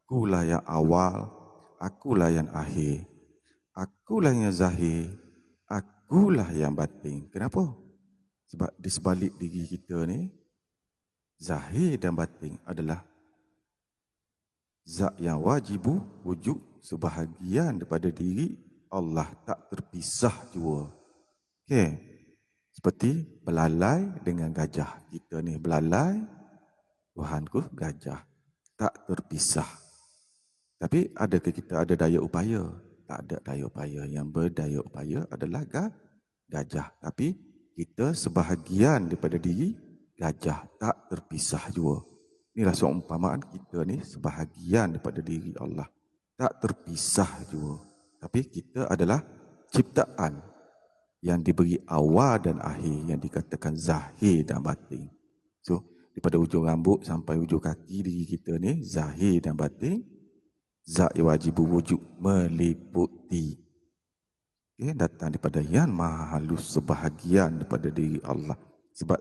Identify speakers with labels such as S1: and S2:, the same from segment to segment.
S1: Akulah yang awal, akulah yang akhir. Akulah yang zahir, akulah yang batin. Kenapa? Sebab di sebalik diri kita ni, zahir dan batin adalah zat yang wajibu wujud sebahagian daripada diri Allah, tak terpisah jua. Okey. Seperti belalai dengan gajah. Kita ni belalai, Tuhanku gajah. Tak terpisah. Tapi adakah kita ada daya upaya? Tak ada daya upaya. Yang berdaya upaya adalah gajah. Tapi kita sebahagian daripada diri gajah, tak terpisah jua. Inilah seumpamaan kita ni sebahagian daripada diri Allah. Tak terpisah jua. Tapi kita adalah ciptaan yang diberi awal dan akhir, yang dikatakan zahir dan batin. So, daripada ujung rambut sampai ujung kaki diri kita ni, zahir dan batin, zat yang wajib wujud meliputi. Okay, datang daripada yang maha halus, sebahagian daripada diri Allah. Sebab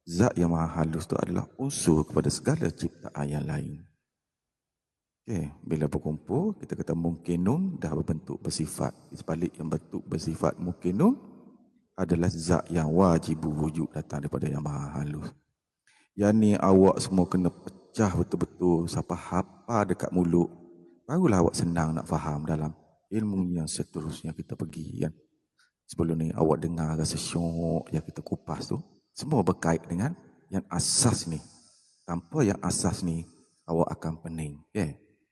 S1: zat yang maha halus itu adalah unsur kepada segala ciptaan yang lain. Okay, bila berkumpul, kita kata mungkinun dah berbentuk bersifat. Di sebalik yang bentuk bersifat mungkinun adalah zat yang wajib wujud datang daripada yang maha halus. Yang ni awak semua kena pecah betul-betul sampai hafal dekat mulut. Barulah awak senang nak faham dalam ilmu yang seterusnya kita pergi. Yang sebelum ni awak dengar rasa syok yang kita kupas tu, semua berkait dengan yang asas ni. Tanpa yang asas ni, awak akan pening. Okay?